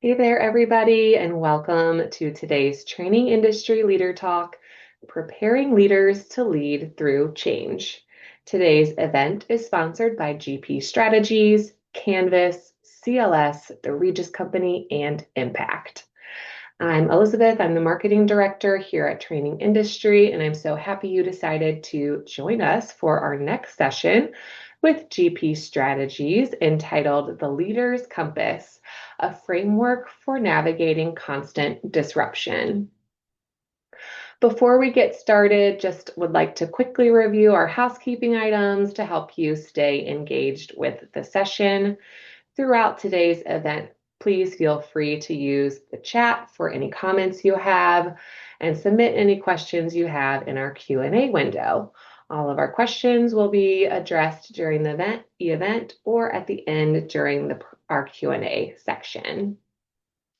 Hey there, everybody, and welcome to today's Training Industry Leader Talk, Preparing Leaders to Lead Through Change. Today's event is sponsored by GP Strategies, Canvas, CLS, the Regis Company, and Impact. I'm Elizabeth. I'm the marketing director here at Training Industry, and I'm so happy you decided to join us for our next session with GP Strategies entitled The Leader's Compass, a framework for navigating constant disruption. Before we get started, just would like to quickly review our housekeeping items to help you stay engaged with the session. Throughout today's event, please feel free to use the chat for any comments you have and submit any questions you have in our Q&A window. All of our questions will be addressed during the event or at the end during our Q&A section.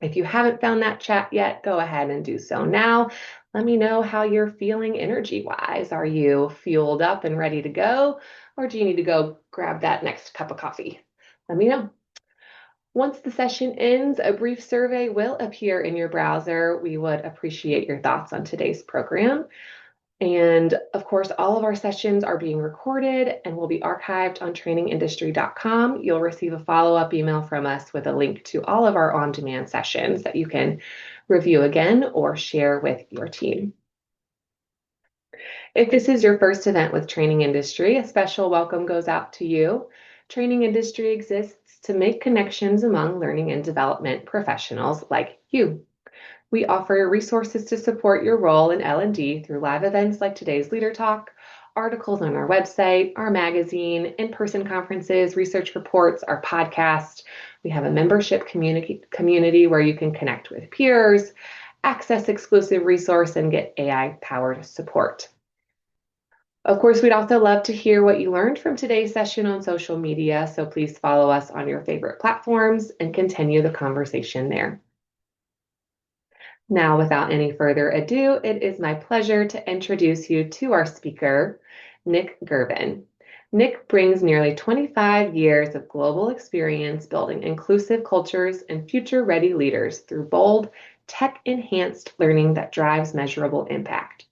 If you haven't found that chat yet, go ahead and do so now. Let me know how you're feeling energy-wise. Are you fueled up and ready to go, or do you need to go grab that next cup of coffee? Let me know. Once the session ends, a brief survey will appear in your browser. We would appreciate your thoughts on today's program. And of course, all of our sessions are being recorded and will be archived on trainingindustry.com. You'll receive a follow-up email from us with a link to all of our on-demand sessions that you can review again or share with your team. If this is your first event with Training Industry, a special welcome goes out to you. Training Industry exists to make connections among learning and development professionals like you. We offer resources to support your role in L&D through live events like today's Leader Talk, articles on our website, our magazine, in-person conferences, research reports, our podcast. We have a membership community where you can connect with peers, access exclusive resource, and get AI-powered support. Of course, we'd also love to hear what you learned from today's session on social media, so please follow us on your favorite platforms and continue the conversation there. Now, without any further ado, it is my pleasure to introduce you to our speaker, Nic Girvan. Nic brings nearly 25 years of global experience building inclusive cultures and future-ready leaders through bold, tech-enhanced learning that drives measurable impact.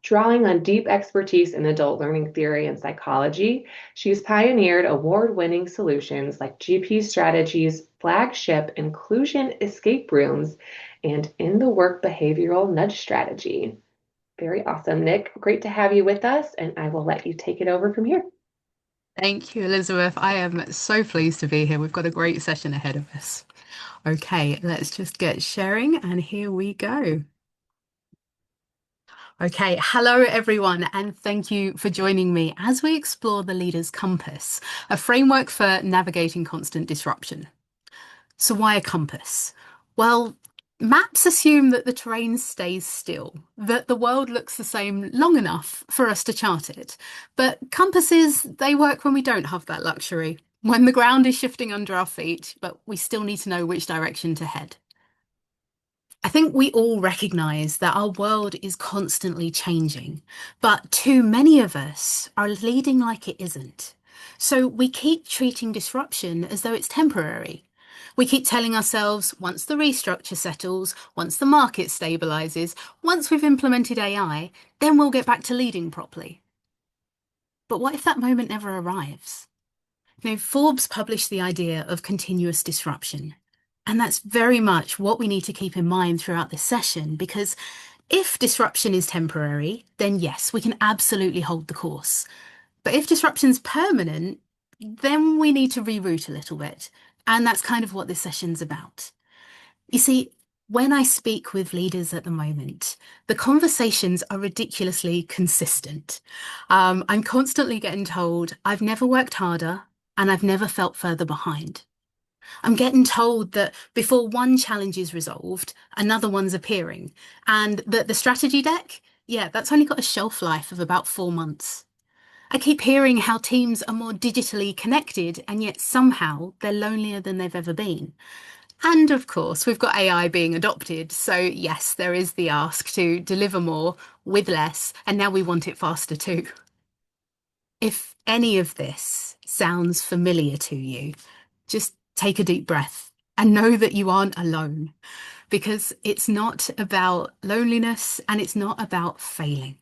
Drawing on deep expertise in adult learning theory and psychology, she's pioneered award-winning solutions like GP Strategies' flagship inclusion escape rooms and in the work behavioral nudge strategy. Very awesome, Nic. Great to have you with us, and I will let you take it over from here. Thank you, Elizabeth. I am so pleased to be here. We've got a great session ahead of us. Okay, let's just get sharing, and here we go. Okay, hello everyone, and thank you for joining me as we explore the Leader's Compass, a framework for navigating constant disruption. So why a compass? Well, maps assume that the terrain stays still, that the world looks the same long enough for us to chart it. But compasses, they work when we don't have that luxury, when the ground is shifting under our feet, but we still need to know which direction to head. I think we all recognise that our world is constantly changing, but too many of us are leading like it isn't. So we keep treating disruption as though it's temporary. We keep telling ourselves once the restructure settles, once the market stabilises, once we've implemented AI, then we'll get back to leading properly. But what if that moment never arrives? Forbes published the idea of continuous disruption. And that's very much what we need to keep in mind throughout this session, because if disruption is temporary, then yes, we can absolutely hold the course. But if disruption's permanent, then we need to reroute a little bit. And that's kind of what this session's about. You see, when I speak with leaders at the moment, the conversations are ridiculously consistent. I'm constantly getting told, I've never worked harder and I've never felt further behind. I'm getting told that before one challenge is resolved, another one's appearing, and that the strategy deck, yeah, that's only got a shelf life of about 4 months. I keep hearing how teams are more digitally connected, and yet somehow they're lonelier than they've ever been. And of course, we've got AI being adopted, so yes, there is the ask to deliver more with less, and now we want it faster too. If any of this sounds familiar to you, just take a deep breath and know that you aren't alone because it's not about loneliness and it's not about failing.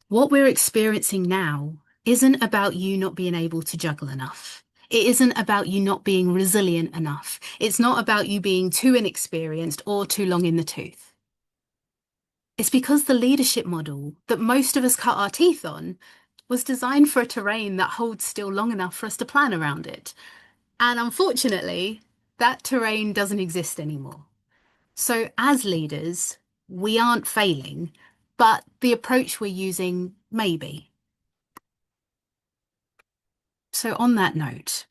What we're experiencing now isn't about you not being able to juggle enough. It isn't about you not being resilient enough. It's not about you being too inexperienced or too long in the tooth. It's because the leadership model that most of us cut our teeth on was designed for a terrain that holds still long enough for us to plan around it. And unfortunately, that terrain doesn't exist anymore. So, as leaders, we aren't failing, but the approach we're using may be. So, on that note,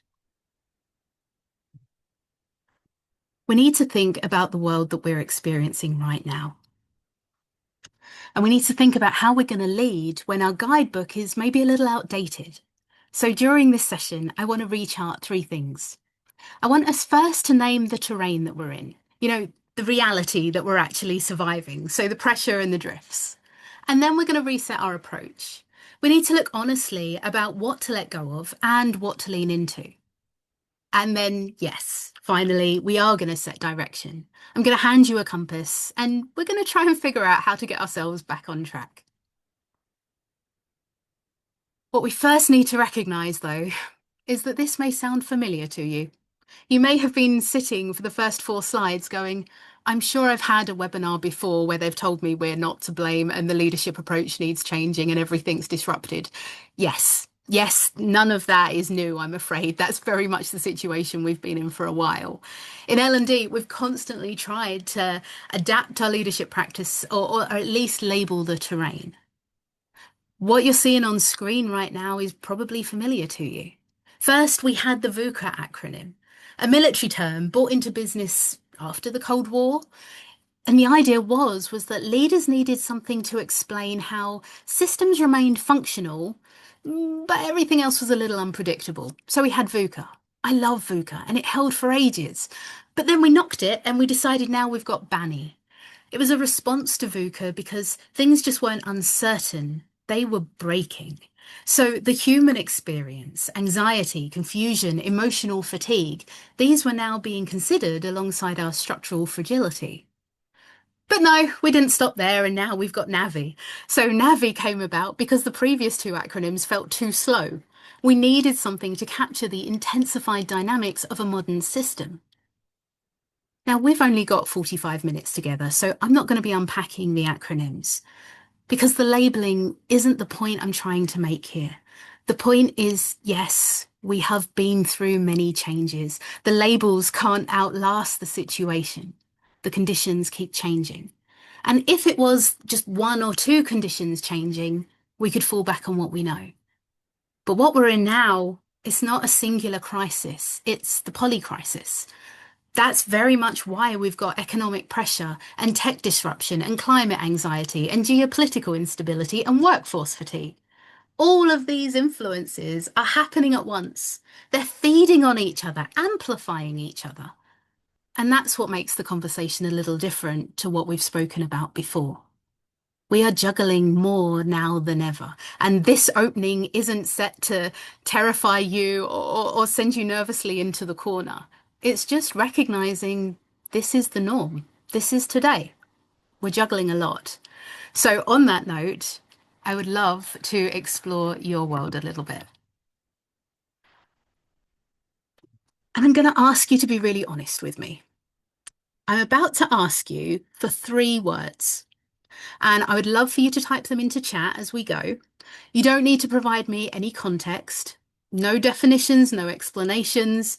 we need to think about the world that we're experiencing right now. And we need to think about how we're going to lead when our guidebook is maybe a little outdated. So, during this session, I want to rechart three things. I want us first to name the terrain that we're in, the reality that we're actually surviving. So, the pressure and the drifts. And then we're going to reset our approach. We need to look honestly about what to let go of and what to lean into. And then, yes, finally, we are going to set direction. I'm going to hand you a compass and we're going to try and figure out how to get ourselves back on track. What we first need to recognise, though, is that this may sound familiar to you. You may have been sitting for the first four slides going, I'm sure I've had a webinar before where they've told me we're not to blame and the leadership approach needs changing and everything's disrupted. Yes, yes, none of that is new, I'm afraid. That's very much the situation we've been in for a while. In L&D, we've constantly tried to adapt our leadership practice or at least label the terrain. What you're seeing on screen right now is probably familiar to you. First, we had the VUCA acronym, a military term brought into business after the Cold War. And the idea was that leaders needed something to explain how systems remained functional, but everything else was a little unpredictable. So we had VUCA. I love VUCA, and it held for ages. But then we knocked it and we decided now we've got BANI. It was a response to VUCA because things just weren't uncertain, they were breaking. So the human experience, anxiety, confusion, emotional fatigue, these were now being considered alongside our structural fragility. But no, we didn't stop there, and now we've got NAVI. So NAVI came about because the previous two acronyms felt too slow. We needed something to capture the intensified dynamics of a modern system. Now, we've only got 45 minutes together, so I'm not going to be unpacking the acronyms because the labeling isn't the point I'm trying to make here. The point is, yes, we have been through many changes. The labels can't outlast the situation. The conditions keep changing. And if it was just one or two conditions changing, we could fall back on what we know. But what we're in now, it's not a singular crisis, it's the polycrisis. That's very much why we've got economic pressure and tech disruption and climate anxiety and geopolitical instability and workforce fatigue. All of these influences are happening at once. They're feeding on each other, amplifying each other. And that's what makes the conversation a little different to what we've spoken about before. We are juggling more now than ever. And this opening isn't set to terrify you or send you nervously into the corner. It's just recognizing this is the norm. This is today. We're juggling a lot. So, on that note, I would love to explore your world a little bit. And I'm going to ask you to be really honest with me. I'm about to ask you for three words, and I would love for you to type them into chat as we go. You don't need to provide me any context, no definitions, no explanations,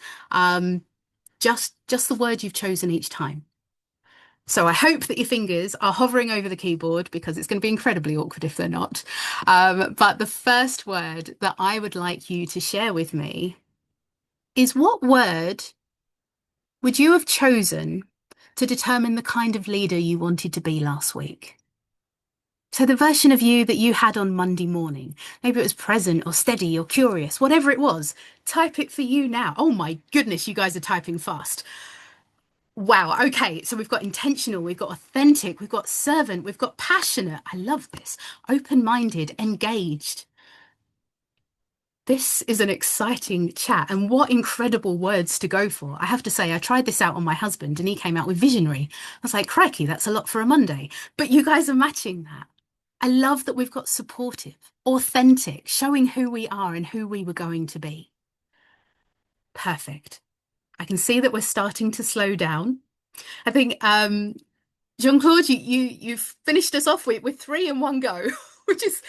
just the word you've chosen each time. So I hope that your fingers are hovering over the keyboard because it's going to be incredibly awkward if they're not. But the first word that I would like you to share with me is what word would you have chosen to determine the kind of leader you wanted to be last week? So the version of you that you had on Monday morning, maybe it was present or steady or curious, whatever it was, type it for you now. Oh my goodness, you guys are typing fast. Wow, okay, so we've got intentional, we've got authentic, we've got servant, we've got passionate. I love this. Open-minded, engaged. This is an exciting chat, and what incredible words to go for. I have to say, I tried this out on my husband and he came out with visionary. I was like, crikey, that's a lot for a Monday. But you guys are matching that. I love that we've got supportive, authentic, showing who we are and who we were going to be. Perfect. I can see that we're starting to slow down. I think Jean-Claude, you've finished us off with three in one go, which is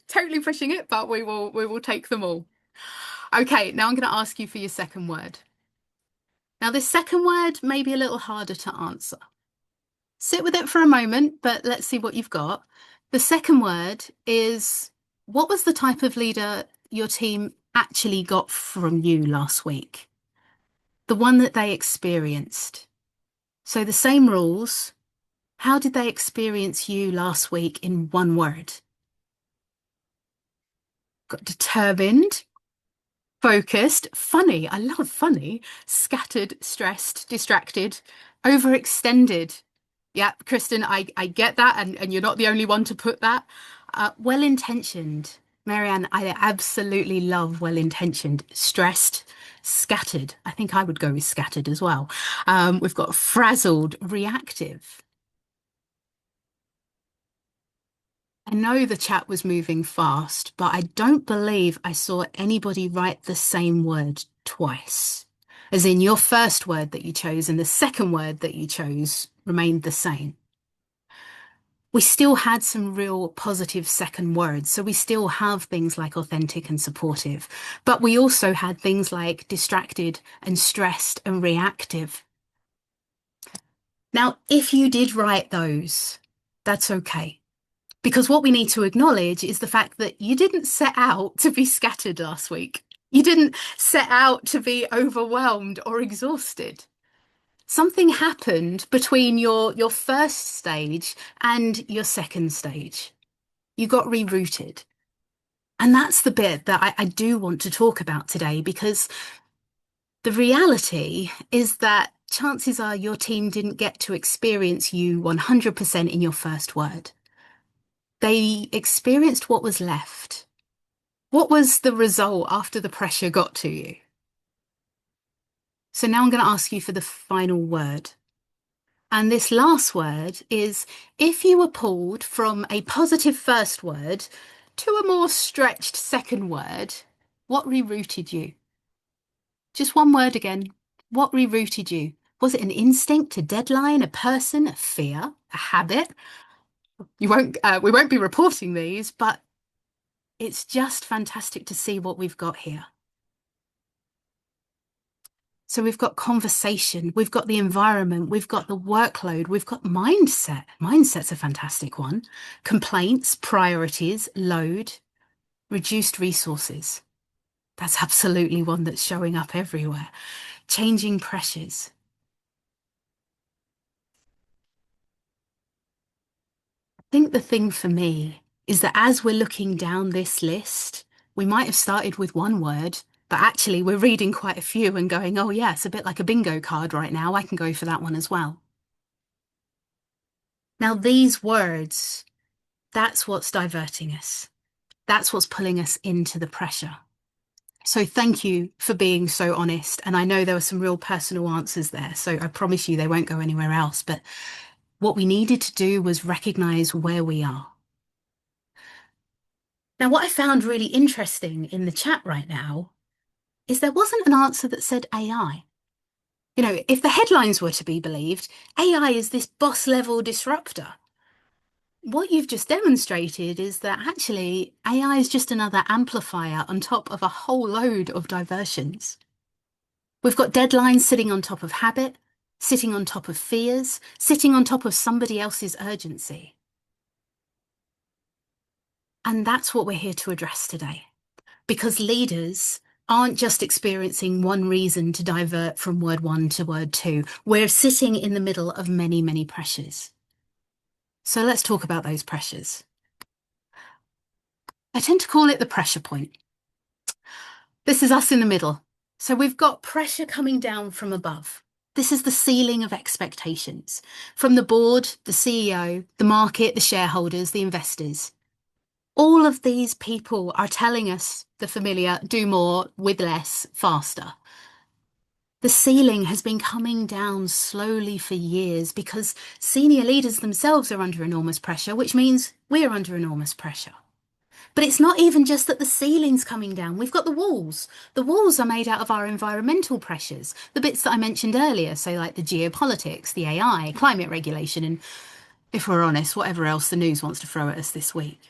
totally pushing it, but we will take them all. Okay, now I'm going to ask you for your second word. Now, this second word may be a little harder to answer. Sit with it for a moment, but let's see what you've got. The second word is, what was the type of leader your team actually got from you last week? The one that they experienced. So the same rules. How did they experience you last week in one word? Got determined, focused, funny. I love funny. Scattered, stressed, distracted, overextended. Yeah, Kristen, I get that, and you're not the only one to put that. Well-intentioned. Marianne, I absolutely love well-intentioned. Stressed, scattered. I think I would go with scattered as well. We've got frazzled, reactive. I know the chat was moving fast, but I don't believe I saw anybody write the same word twice. As in, your first word that you chose and the second word that you chose remained the same. We still had some real positive second words. So we still have things like authentic and supportive, but we also had things like distracted and stressed and reactive. Now, if you did write those, that's okay. Because what we need to acknowledge is the fact that you didn't set out to be scattered last week. You didn't set out to be overwhelmed or exhausted. Something happened between your first stage and your second stage. You got rerouted. And that's the bit that I do want to talk about today, because the reality is that chances are your team didn't get to experience you 100% in your first word. They experienced what was left. What was the result after the pressure got to you? So now I'm going to ask you for the final word. And this last word is, if you were pulled from a positive first word to a more stretched second word, what rerouted you? Just one word again. What rerouted you? Was it an instinct, a deadline, a person, a fear, a habit? We won't be reporting these, but it's just fantastic to see what we've got here. So we've got conversation, we've got the environment, we've got the workload, we've got mindset. Mindset's a fantastic one. Complaints, priorities, load, reduced resources. That's absolutely one that's showing up everywhere. Changing pressures. I think the thing for me is that as we're looking down this list, we might have started with one word, but actually we're reading quite a few and going, oh yeah, it's a bit like a bingo card right now. I can go for that one as well. Now, these words, that's what's diverting us. That's what's pulling us into the pressure. So thank you for being so honest. And I know there were some real personal answers there. So I promise you they won't go anywhere else. But what we needed to do was recognize where we are. Now, what I found really interesting in the chat right now is there wasn't an answer that said AI. You know, if the headlines were to be believed, AI is this boss level disruptor. What you've just demonstrated is that actually AI is just another amplifier on top of a whole load of diversions. We've got deadlines sitting on top of habit, sitting on top of fears, sitting on top of somebody else's urgency. And that's what we're here to address today. Because leaders aren't just experiencing one reason to divert from word one to word two. We're sitting in the middle of many, many pressures. So let's talk about those pressures. I tend to call it the pressure point. This is us in the middle. So we've got pressure coming down from above. This is the ceiling of expectations from the board, the CEO, the market, the shareholders, the investors. All of these people are telling us the familiar do more with less faster. The ceiling has been coming down slowly for years because senior leaders themselves are under enormous pressure, which means we're under enormous pressure. But it's not even just that the ceiling's coming down. We've got the walls. The walls are made out of our environmental pressures, the bits that I mentioned earlier, so like the geopolitics, the AI, climate regulation, and if we're honest, whatever else the news wants to throw at us this week.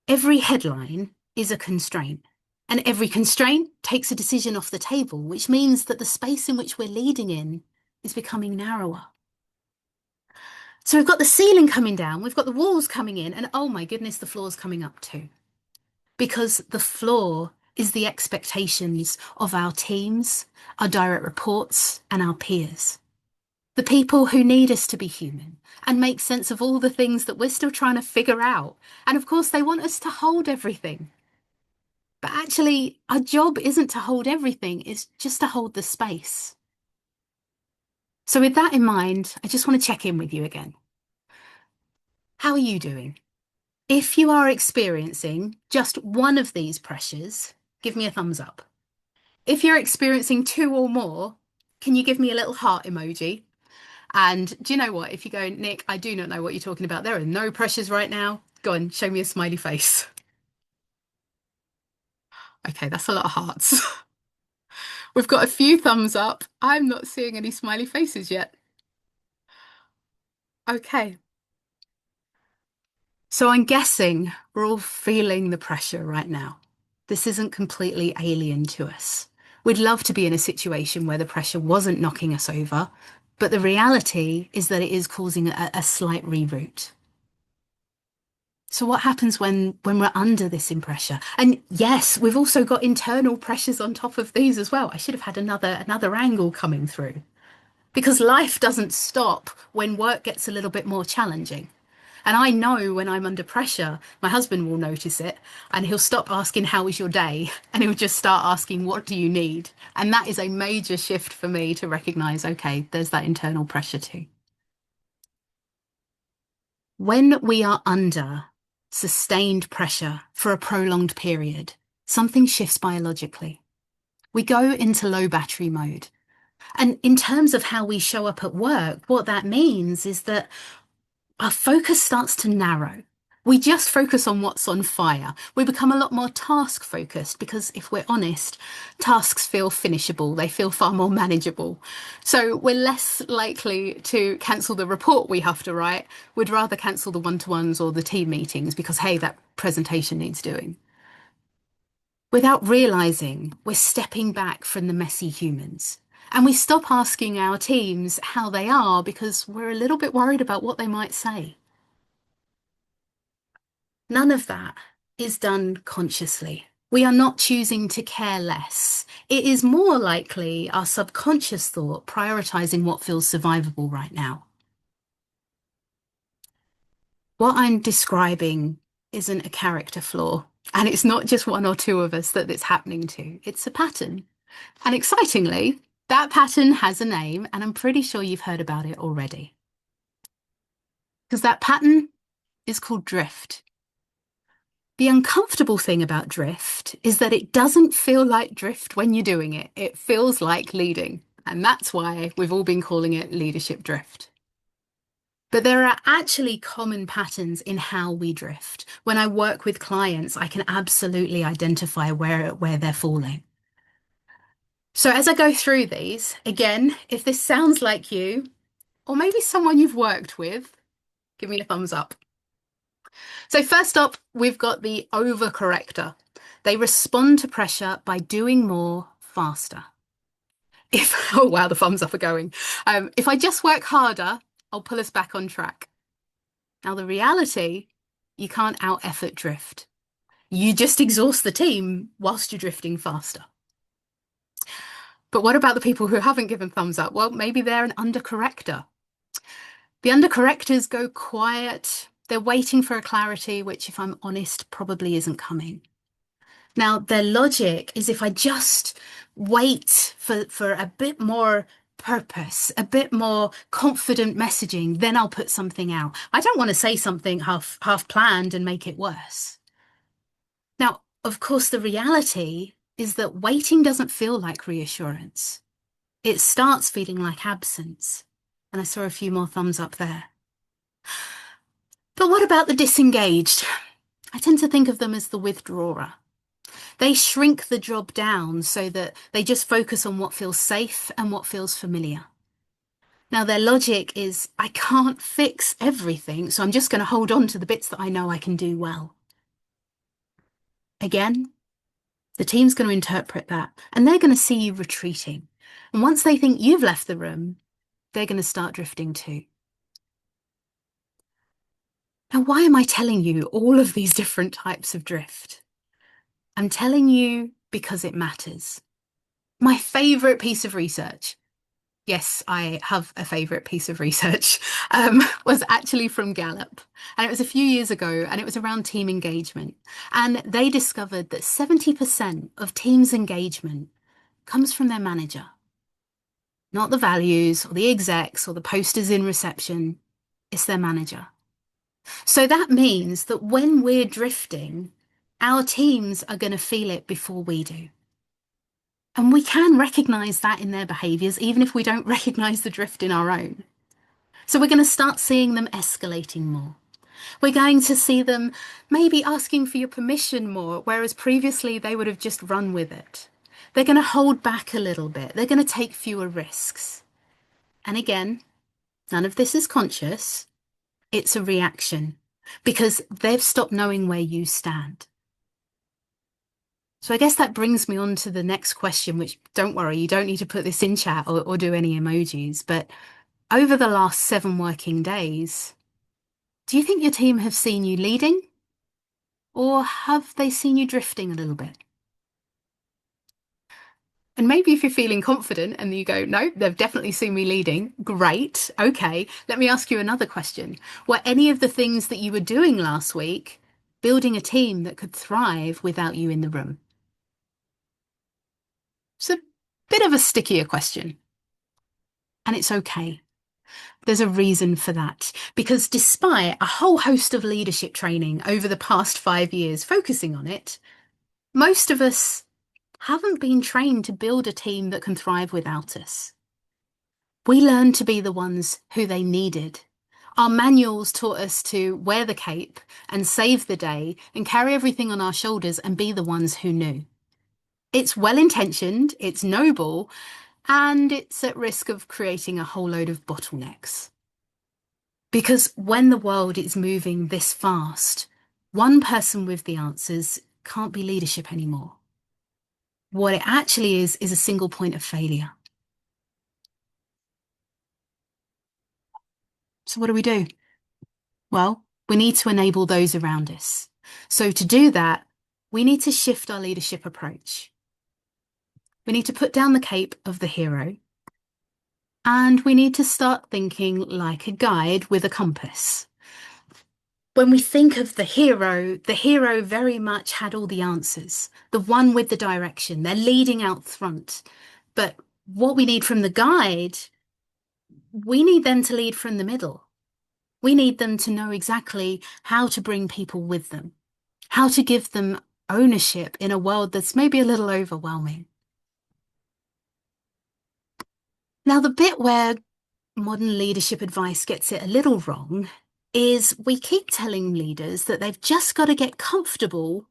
Every headline is a constraint. And every constraint takes a decision off the table, which means that the space in which we're leading in is becoming narrower. So we've got the ceiling coming down, we've got the walls coming in, and oh my goodness, the floor's coming up too. Because the floor is the expectations of our teams, our direct reports, and our peers. The people who need us to be human and make sense of all the things that we're still trying to figure out. And of course, they want us to hold everything. But actually, our job isn't to hold everything, it's just to hold the space. So, with that in mind, I just want to check in with you again. How are you doing? If you are experiencing just one of these pressures, give me a thumbs up. If you're experiencing two or more, can you give me a little heart emoji? And do you know what? If you go, Nick, I do not know what you're talking about. There are no pressures right now. Go on, show me a smiley face. Okay, that's a lot of hearts. We've got a few thumbs up. I'm not seeing any smiley faces yet. Okay. So I'm guessing we're all feeling the pressure right now. This isn't completely alien to us. We'd love to be in a situation where the pressure wasn't knocking us over, but the reality is that it is causing a slight reroute. So what happens when we're under this in pressure? And yes, we've also got internal pressures on top of these as well. I should have had another angle coming through. Because life doesn't stop when work gets a little bit more challenging. And I know when I'm under pressure, my husband will notice it and he'll stop asking, "How was your day?" And he'll just start asking, "What do you need?" And that is a major shift for me to recognize, okay, there's that internal pressure too. When we are under sustained pressure for a prolonged period, something shifts biologically. We go into low battery mode. And in terms of how we show up at work, what that means is that our focus starts to narrow. We just focus on what's on fire. We become a lot more task focused because, if we're honest, tasks feel finishable. They feel far more manageable. So we're less likely to cancel the report we have to write. We'd rather cancel the one-to-ones or the team meetings because, hey, that presentation needs doing. Without realizing, we're stepping back from the messy humans. And we stop asking our teams how they are because we're a little bit worried about what they might say. None of that is done consciously. We are not choosing to care less. It is more likely our subconscious thought prioritizing what feels survivable right now. What I'm describing isn't a character flaw, and it's not just one or two of us that it's happening to. It's a pattern. And excitingly, that pattern has a name, and I'm pretty sure you've heard about it already. Because that pattern is called drift. The uncomfortable thing about drift is that it doesn't feel like drift when you're doing it. It feels like leading. And that's why we've all been calling it leadership drift. But there are actually common patterns in how we drift. When I work with clients, I can absolutely identify where they're falling. So as I go through these, again, if this sounds like you, or maybe someone you've worked with, give me a thumbs up. So first up, we've got the overcorrector. They respond to pressure by doing more faster. Oh wow, the thumbs up are going. If I just work harder, I'll pull us back on track. Now the reality, you can't out effort drift. You just exhaust the team whilst you're drifting faster. But what about the people who haven't given thumbs up? Well, maybe they're an undercorrector. The undercorrectors go quiet. They're waiting for a clarity, which, if I'm honest, probably isn't coming. Now, their logic is if I just wait for a bit more purpose, a bit more confident messaging, then I'll put something out. I don't want to say something half planned and make it worse. Now, of course, the reality is that waiting doesn't feel like reassurance. It starts feeling like absence. And I saw a few more thumbs up there. But what about the disengaged? I tend to think of them as the withdrawer. They shrink the job down so that they just focus on what feels safe and what feels familiar. Now, their logic is, I can't fix everything, so I'm just going to hold on to the bits that I know I can do well. Again, the team's going to interpret that and they're going to see you retreating. And once they think you've left the room, they're going to start drifting too. Now, why am I telling you all of these different types of drift? I'm telling you because it matters. My favorite piece of research, yes, I have a favorite piece of research, was actually from Gallup. And it was a few years ago, and it was around team engagement. And they discovered that 70% of teams' engagement comes from their manager, not the values or the execs or the posters in reception. It's their manager. So that means that when we're drifting, our teams are going to feel it before we do. And we can recognize that in their behaviors, even if we don't recognize the drift in our own. So we're going to start seeing them escalating more. We're going to see them maybe asking for your permission more, whereas previously they would have just run with it. They're going to hold back a little bit. They're going to take fewer risks. And again, none of this is conscious. It's a reaction because they've stopped knowing where you stand. So I guess that brings me on to the next question, which don't worry, you don't need to put this in chat or do any emojis. But over the last 7 working days, do you think your team have seen you leading or have they seen you drifting a little bit? And maybe if you're feeling confident and you go, no, they've definitely seen me leading. Great. Okay. Let me ask you another question. Were any of the things that you were doing last week building a team that could thrive without you in the room? It's a bit of a stickier question. And it's okay. There's a reason for that. Because despite a whole host of leadership training over the past 5 years focusing on it, most of us haven't been trained to build a team that can thrive without us. We learned to be the ones who they needed. Our manuals taught us to wear the cape and save the day and carry everything on our shoulders and be the ones who knew. It's well-intentioned, it's noble, and it's at risk of creating a whole load of bottlenecks. Because when the world is moving this fast, one person with the answers can't be leadership anymore. What it actually is a single point of failure. So what do we do? Well, we need to enable those around us. So to do that, we need to shift our leadership approach. We need to put down the cape of the hero, and we need to start thinking like a guide with a compass. When we think of the hero very much had all the answers, the one with the direction, they're leading out front. But what we need from the guide, we need them to lead from the middle. We need them to know exactly how to bring people with them, how to give them ownership in a world that's maybe a little overwhelming. Now, the bit where modern leadership advice gets it a little wrong is we keep telling leaders that they've just got to get comfortable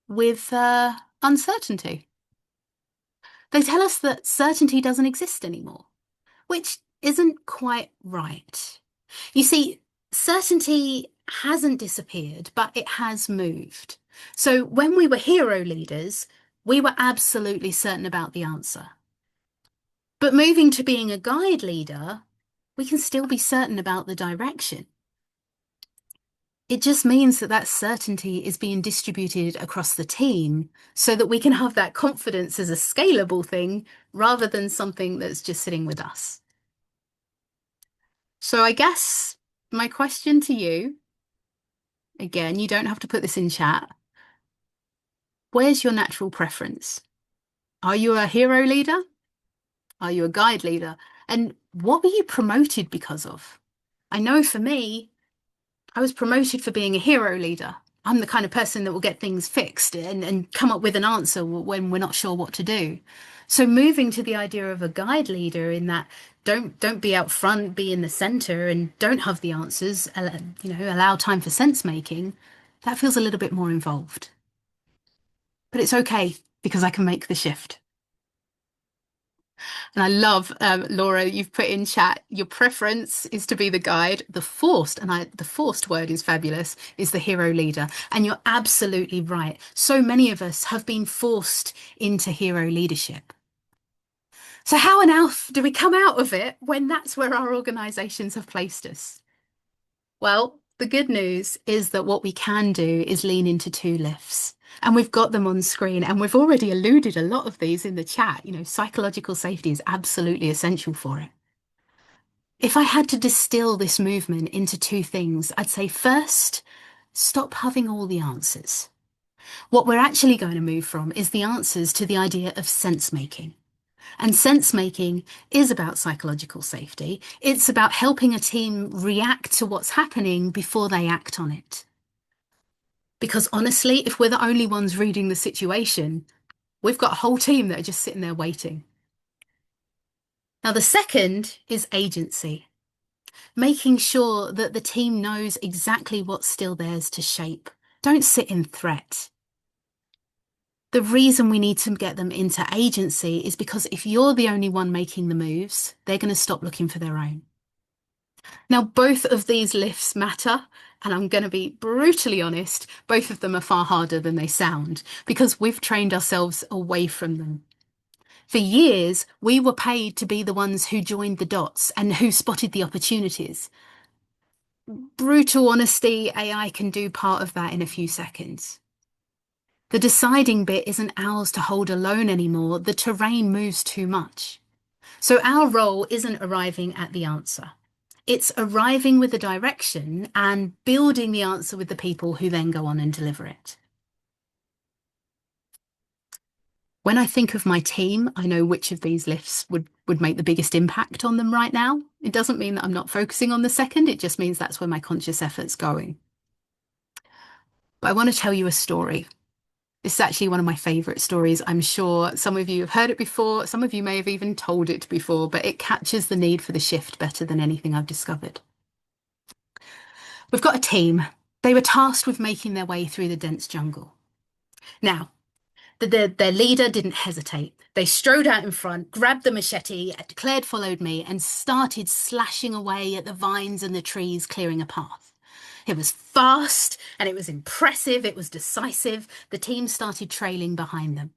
with uncertainty. They tell us that certainty doesn't exist anymore, which isn't quite right. You see, certainty hasn't disappeared, but it has moved. So when we were hero leaders, we were absolutely certain about the answer. But moving to being a guide leader, we can still be certain about the direction. It just means that that certainty is being distributed across the team so that we can have that confidence as a scalable thing rather than something that's just sitting with us. So I guess my question to you, again, you don't have to put this in chat. Where's your natural preference? Are you a hero leader Are you a guide leader? And what were you promoted because of? I know for me, I was promoted for being a hero leader. I'm the kind of person that will get things fixed and come up with an answer when we're not sure what to do. So moving to the idea of a guide leader in that don't be out front, be in the center and don't have the answers, allow time for sense making, that feels a little bit more involved. But it's okay because I can make the shift. And I love, Laura, you've put in chat, your preference is to be the guide. The forced word is fabulous, is the hero leader. And you're absolutely right. So many of us have been forced into hero leadership. So how on earth do we come out of it when that's where our organizations have placed us? Well, the good news is that what we can do is lean into two lifts. And we've got them on screen, and we've already alluded a lot of these in the chat. Psychological safety is absolutely essential for it. If I had to distill this movement into two things, I'd say first, stop having all the answers. What we're actually going to move from is the answers to the idea of sense making. And sense making is about psychological safety. It's about helping a team react to what's happening before they act on it. Because honestly, if we're the only ones reading the situation, we've got a whole team that are just sitting there waiting. Now, the second is agency, making sure that the team knows exactly what's still theirs to shape. Don't sit in threat. The reason we need to get them into agency is because if you're the only one making the moves, they're going to stop looking for their own. Now, both of these lifts matter, and I'm going to be brutally honest, both of them are far harder than they sound because we've trained ourselves away from them. For years, we were paid to be the ones who joined the dots and who spotted the opportunities. Brutal honesty, AI can do part of that in a few seconds. The deciding bit isn't ours to hold alone anymore. The terrain moves too much. So our role isn't arriving at the answer. It's arriving with the direction and building the answer with the people who then go on and deliver it. When I think of my team, I know which of these lifts would make the biggest impact on them right now. It doesn't mean that I'm not focusing on the second, it just means that's where my conscious effort's going. But I want to tell you a story. This is actually one of my favourite stories. I'm sure some of you have heard it before, some of you may have even told it before, but it captures the need for the shift better than anything I've discovered. We've got a team. They were tasked with making their way through the dense jungle. Now, their leader didn't hesitate. They strode out in front, grabbed the machete, declared followed me, and started slashing away at the vines and the trees, clearing a path. It was fast and it was impressive. It was decisive. The team started trailing behind them.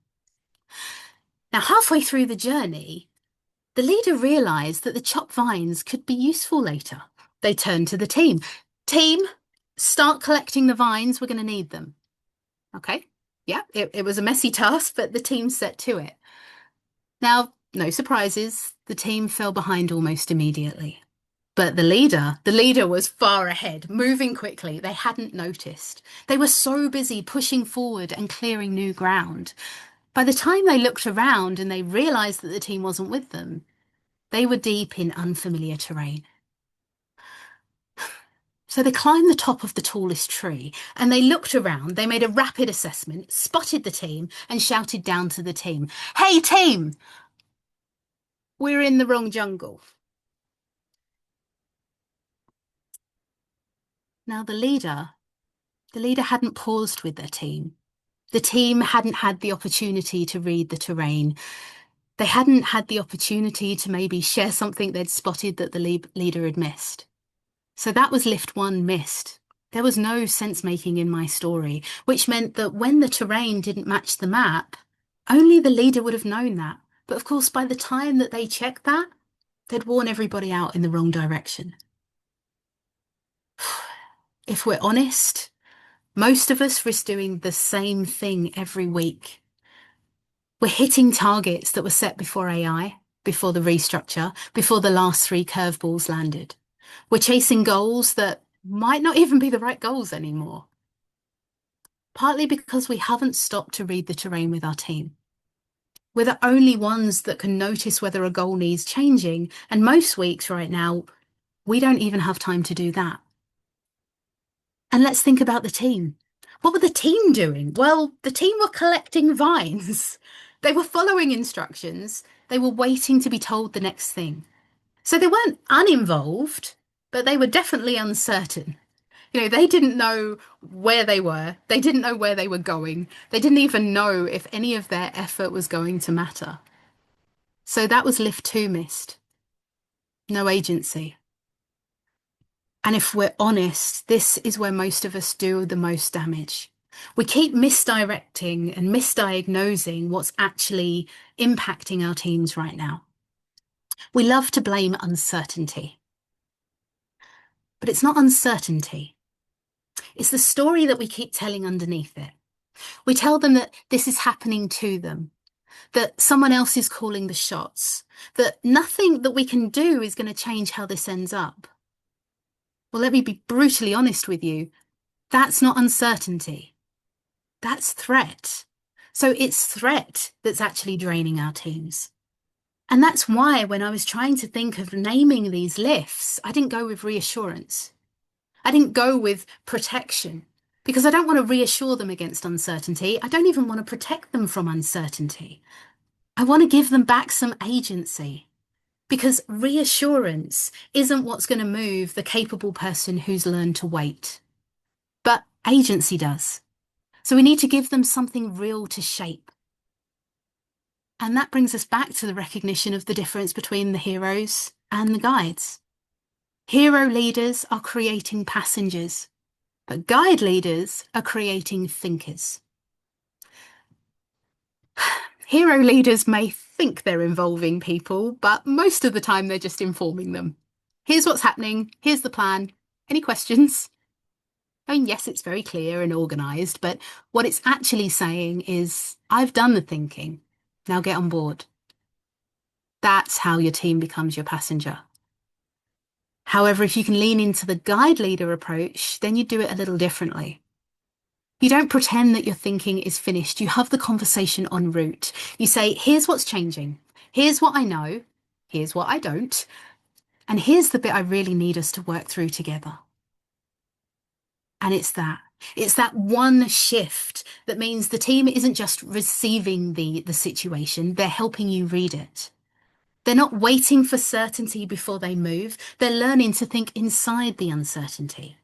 Now, halfway through the journey, the leader realized that the chopped vines could be useful later. They turned to the team. Team, start collecting the vines. We're going to need them. Okay. Yeah, it was a messy task, but the team set to it. Now, no surprises. The team fell behind almost immediately. But the leader was far ahead, moving quickly. They hadn't noticed. They were so busy pushing forward and clearing new ground. By the time they looked around and they realized that the team wasn't with them, they were deep in unfamiliar terrain. So they climbed the top of the tallest tree and they looked around. They made a rapid assessment, spotted the team, and shouted down to the team, "Hey, team, we're in the wrong jungle." Now, the leader hadn't paused with their team. The team hadn't had the opportunity to read the terrain. They hadn't had the opportunity to maybe share something they'd spotted that the leader had missed. So that was lift one missed. There was no sense making in my story, which meant that when the terrain didn't match the map, only the leader would have known that. But of course, by the time that they checked that, they'd worn everybody out in the wrong direction. If we're honest, most of us risk doing the same thing every week. We're hitting targets that were set before AI, before the restructure, before the last three curveballs landed. We're chasing goals that might not even be the right goals anymore. Partly because we haven't stopped to read the terrain with our team. We're the only ones that can notice whether a goal needs changing. And most weeks right now, we don't even have time to do that. And let's think about the team. What were the team doing? Well, the team were collecting vines. They were following instructions. They were waiting to be told the next thing. So they weren't uninvolved, but they were definitely uncertain. They didn't know where they were. They didn't know where they were going. They didn't even know if any of their effort was going to matter. So that was lift two missed. No agency. And if we're honest, this is where most of us do the most damage. We keep misdirecting and misdiagnosing what's actually impacting our teams right now. We love to blame uncertainty, but it's not uncertainty. It's the story that we keep telling underneath it. We tell them that this is happening to them, that someone else is calling the shots, that nothing that we can do is going to change how this ends up. Well, let me be brutally honest with you. That's not uncertainty. That's threat. So it's threat that's actually draining our teams. And that's why when I was trying to think of naming these lifts, I didn't go with reassurance. I didn't go with protection because I don't want to reassure them against uncertainty. I don't even want to protect them from uncertainty. I want to give them back some agency because reassurance isn't what's going to move the capable person who's learned to wait, but agency does. So we need to give them something real to shape. And that brings us back to the recognition of the difference between the heroes and the guides. Hero leaders are creating passengers, but guide leaders are creating thinkers. Hero leaders may think they're involving people, but most of the time they're just informing them. Here's what's happening. Here's the plan. Any questions? I mean, yes, it's very clear and organised, but what it's actually saying is, I've done the thinking. Now get on board. That's how your team becomes your passenger. However, if you can lean into the guide leader approach, then you do it a little differently. You don't pretend that your thinking is finished. You have the conversation en route. You say, here's what's changing. Here's what I know. Here's what I don't. And here's the bit I really need us to work through together. And it's that. It's that one shift that means the team isn't just receiving the situation, they're helping you read it. They're not waiting for certainty before they move. They're learning to think inside the uncertainty.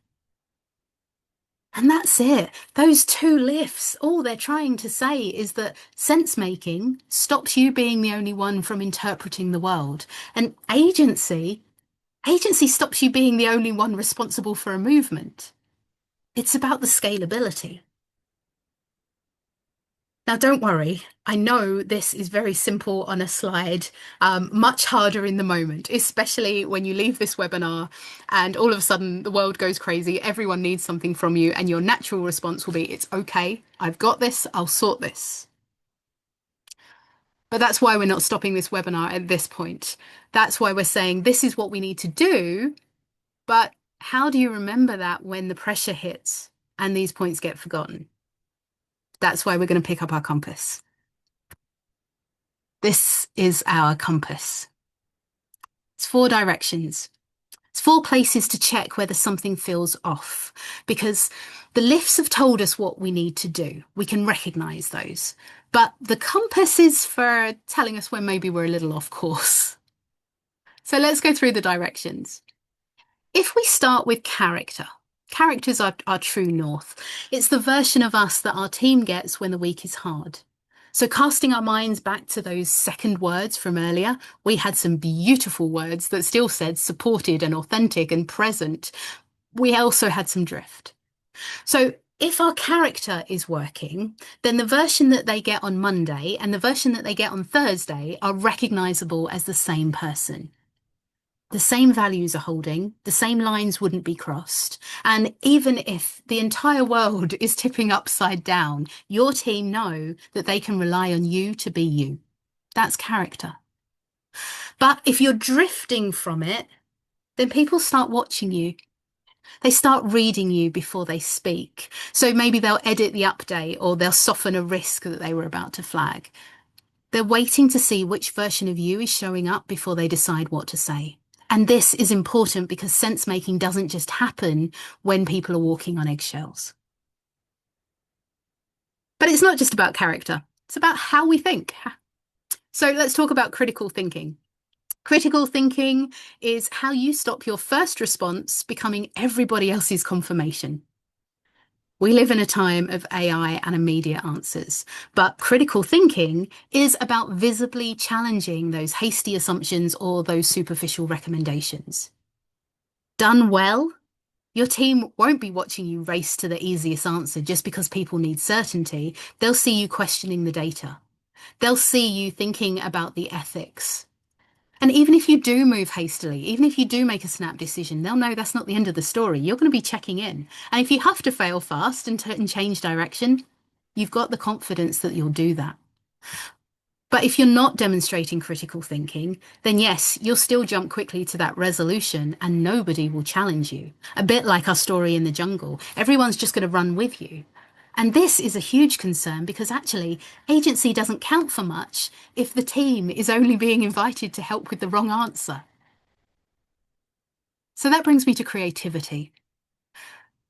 And that's it. Those two lifts, all they're trying to say is that sense making stops you being the only one from interpreting the world. And agency stops you being the only one responsible for a movement. It's about the scalability. Now, don't worry. I know this is very simple on a slide, much harder in the moment, especially when you leave this webinar and all of a sudden the world goes crazy. Everyone needs something from you, and your natural response will be, it's okay. I've got this. I'll sort this. But that's why we're not stopping this webinar at this point. That's why we're saying this is what we need to do. But how do you remember that when the pressure hits and these points get forgotten? That's why we're going to pick up our compass. This is our compass. It's 4 directions. It's 4 places to check whether something feels off, because the lifts have told us what we need to do. We can recognize those. But the compass is for telling us when maybe we're a little off course. So let's go through the directions. If we start with character, characters are our true north. It's the version of us that our team gets when the week is hard. So casting our minds back to those second words from earlier, we had some beautiful words that still said supported and authentic and present. We also had some drift. So if our character is working, then the version that they get on Monday and the version that they get on Thursday are recognizable as the same person. The same values are holding, the same lines wouldn't be crossed. And even if the entire world is tipping upside down, your team know that they can rely on you to be you. That's character. But if you're drifting from it, then people start watching you. They start reading you before they speak. So maybe they'll edit the update or they'll soften a risk that they were about to flag. They're waiting to see which version of you is showing up before they decide what to say. And this is important because sense making doesn't just happen when people are walking on eggshells. But it's not just about character, it's about how we think. So let's talk about critical thinking. Critical thinking is how you stop your first response becoming everybody else's confirmation. We live in a time of AI and immediate answers, but critical thinking is about visibly challenging those hasty assumptions or those superficial recommendations. Done well, your team won't be watching you race to the easiest answer just because people need certainty. They'll see you questioning the data. They'll see you thinking about the ethics. And even if you do move hastily, even if you do make a snap decision, they'll know that's not the end of the story. You're going to be checking in. And if you have to fail fast and change direction, you've got the confidence that you'll do that. But if you're not demonstrating critical thinking, then yes, you'll still jump quickly to that resolution and nobody will challenge you. A bit like our story in the jungle. Everyone's just going to run with you. And this is a huge concern because actually agency doesn't count for much if the team is only being invited to help with the wrong answer. So that brings me to creativity.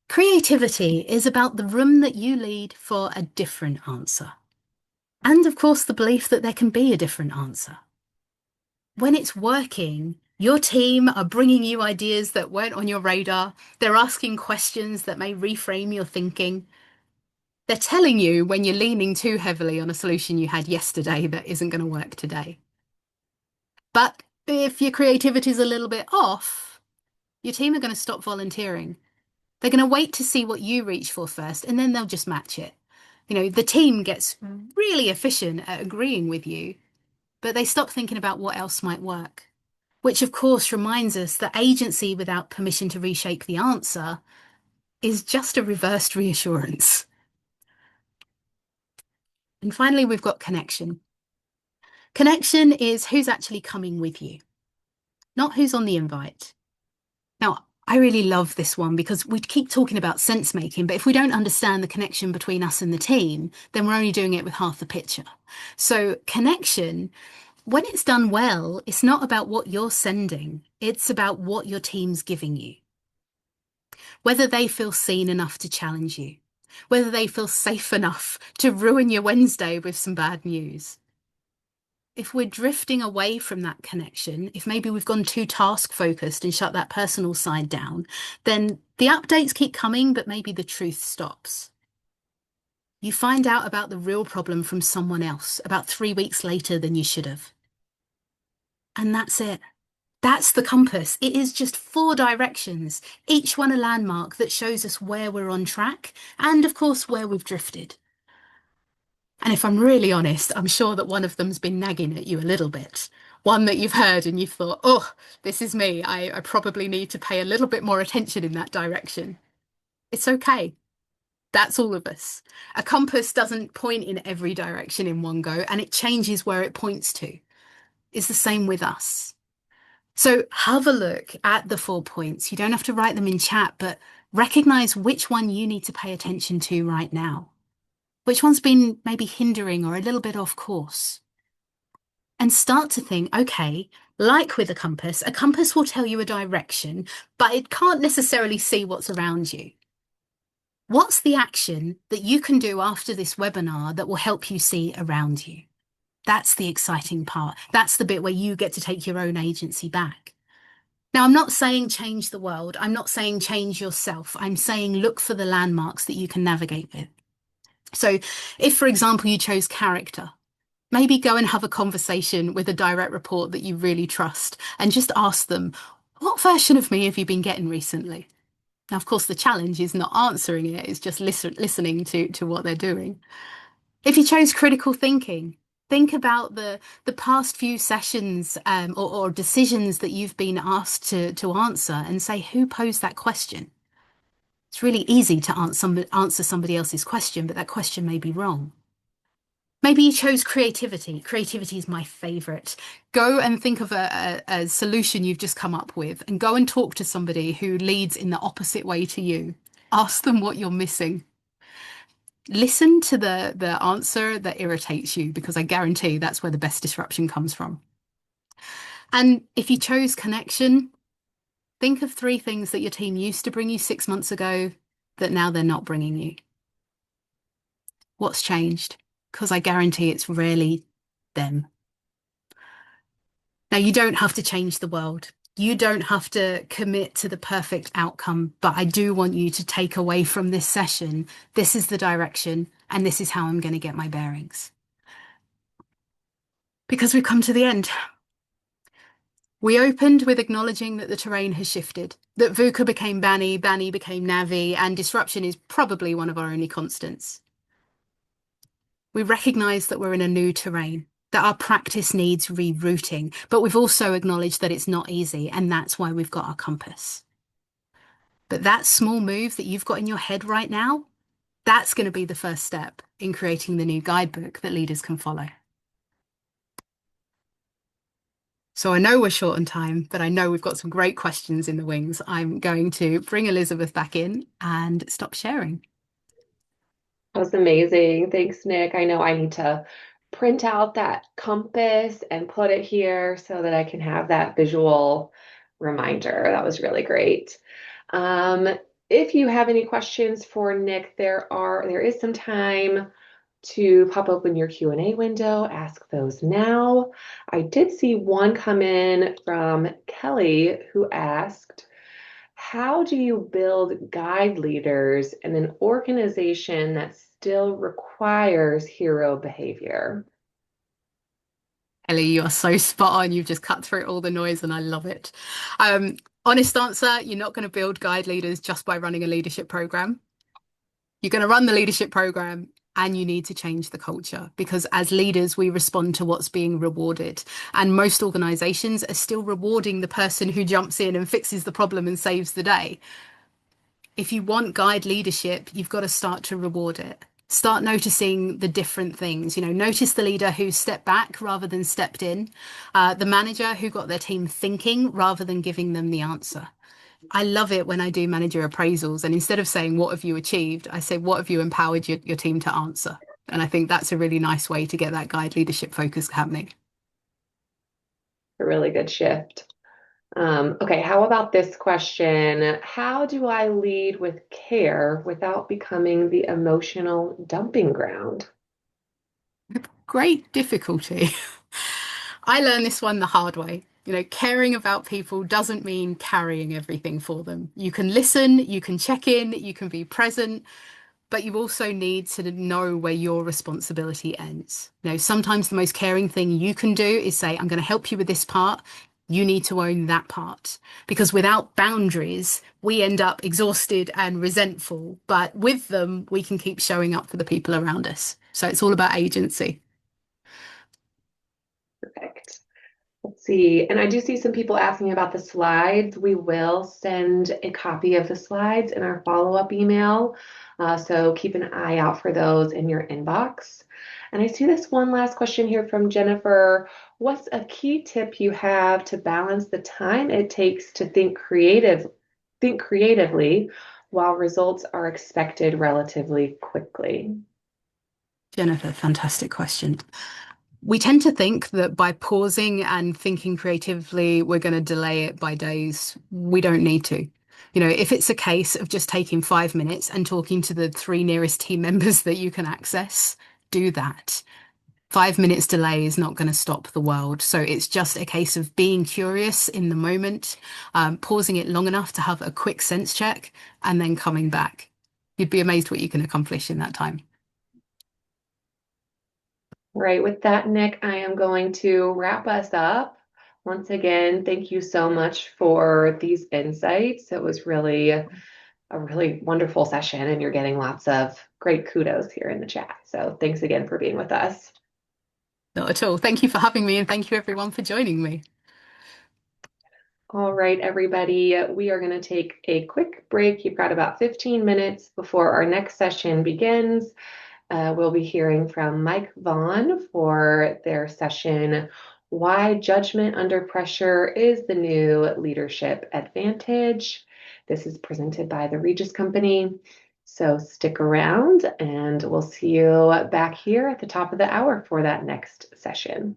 Creativity is about the room that you lead for a different answer. And of course, the belief that there can be a different answer. When it's working, your team are bringing you ideas that weren't on your radar. They're asking questions that may reframe your thinking. They're telling you when you're leaning too heavily on a solution you had yesterday that isn't going to work today. But if your creativity is a little bit off, your team are going to stop volunteering. They're going to wait to see what you reach for first, and then they'll just match it. The team gets really efficient at agreeing with you, but they stop thinking about what else might work. Which, of course, reminds us that agency without permission to reshape the answer is just a reversed reassurance. And finally, we've got connection. Connection is who's actually coming with you, not who's on the invite. Now, I really love this one because we keep talking about sense making, but if we don't understand the connection between us and the team, then we're only doing it with half the picture. So connection, when it's done well, it's not about what you're sending, it's about what your team's giving you. Whether they feel seen enough to challenge you, whether they feel safe enough to ruin your Wednesday with some bad news. If we're drifting away from that connection, if maybe we've gone too task focused and shut that personal side down, then the updates keep coming, but maybe the truth stops. You find out about the real problem from someone else about 3 weeks later than you should have. And that's it. That's the compass. It is just 4 directions, each one a landmark that shows us where we're on track and, of course, where we've drifted. And if I'm really honest, I'm sure that one of them's been nagging at you a little bit. One that you've heard and you've thought, oh, this is me. I probably need to pay a little bit more attention in that direction. It's okay. That's all of us. A compass doesn't point in every direction in one go, and it changes where it points to. It's the same with us. So have a look at the 4 points. You don't have to write them in chat, but recognize which one you need to pay attention to right now. Which one's been maybe hindering or a little bit off course? And start to think, okay, like with a compass will tell you a direction, but it can't necessarily see what's around you. What's the action that you can do after this webinar that will help you see around you? That's the exciting part. That's the bit where you get to take your own agency back. Now, I'm not saying change the world. I'm not saying change yourself. I'm saying look for the landmarks that you can navigate with. So if, for example, you chose character, maybe go and have a conversation with a direct report that you really trust and just ask them, what version of me have you been getting recently? Now, of course, the challenge is not answering it, it's just listening to what they're doing. If you chose critical thinking, think about the past few sessions or decisions that you've been asked to answer and say, who posed that question? It's really easy to answer somebody else's question, but that question may be wrong. Maybe you chose creativity. Creativity is my favorite. Go and think of a solution you've just come up with and go and talk to somebody who leads in the opposite way to you. Ask them what you're missing. Listen to the answer that irritates you, because I guarantee that's where the best disruption comes from. And if you chose connection, think of three things that your team used to bring you 6 months ago that now they're not bringing you. What's changed? Because I guarantee it's rarely them. Now, you don't have to change the world. You don't have to commit to the perfect outcome, but I do want you to take away from this session, this is the direction, and this is how I'm going to get my bearings. Because we've come to the end. We opened with acknowledging that the terrain has shifted, that VUCA became Bani, Bani became Navi, and disruption is probably one of our only constants. We recognise that we're in a new terrain, that our practice needs rerouting, but we've also acknowledged that it's not easy, and that's why we've got our compass. But that small move that you've got in your head right now, that's going to be the first step in creating the new guidebook that leaders can follow. So I know we're short on time, but I know we've got some great questions in the wings. I'm going to bring Elizabeth back in and stop sharing. That was amazing. Thanks, Nick. I know I need to print out that compass and put it here so that I can have that visual reminder. That was really great. Um, if you have any questions for Nick, there is some time to pop open your Q&A window. Ask those now. I did see one come in from Kelly who asked, how do you build guide leaders in an organization that still requires hero behavior? Ellie, you're so spot on. You've just cut through all the noise and I love it. Honest answer, you're not going to build guide leaders just by running a leadership program. You're going to run the leadership program and you need to change the culture, because as leaders, we respond to what's being rewarded. And most organizations are still rewarding the person who jumps in and fixes the problem and saves the day. If you want guide leadership, you've got to start to reward it. Start noticing the different things. Notice the leader who stepped back rather than stepped in, the manager who got their team thinking rather than giving them the answer. I love it when I do manager appraisals, and instead of saying, what have you achieved? I say, what have you empowered your team to answer? And I think that's a really nice way to get that guide leadership focus happening. A really good shift. Okay, how about this question? How do I lead with care without becoming the emotional dumping ground? Great difficulty. I learned this one the hard way. Caring about people doesn't mean carrying everything for them. You can listen, you can check in, you can be present, but you also need to know where your responsibility ends. Sometimes the most caring thing you can do is say, I'm going to help you with this part. You need to own that part. Because without boundaries, we end up exhausted and resentful. But with them, we can keep showing up for the people around us. So it's all about agency. Perfect. Let's see. And I do see some people asking about the slides. We will send a copy of the slides in our follow-up email. So keep an eye out for those in your inbox. And I see this one last question here from Jennifer. What's a key tip you have to balance the time it takes to think creatively while results are expected relatively quickly? Jennifer, fantastic question. We tend to think that by pausing and thinking creatively, we're going to delay it by days. We don't need to. If it's a case of just taking 5 minutes and talking to the three nearest team members that you can access, do that. 5 minutes delay is not going to stop the world. So it's just a case of being curious in the moment, pausing it long enough to have a quick sense check, and then coming back. You'd be amazed what you can accomplish in that time. Right, with that, Nick, I am going to wrap us up. Once again, thank you so much for these insights. It was really a really wonderful session, and you're getting lots of great kudos here in the chat. So thanks again for being with us. Not at all. Thank you for having me, and thank you everyone for joining me. All right, everybody, we are going to take a quick break. You've got about 15 minutes before our next session begins. We'll be hearing from Mike Vaughn for their session, Why Judgment Under Pressure is the New Leadership Advantage. This is presented by the Regis Company. So stick around and we'll see you back here at the top of the hour for that next session.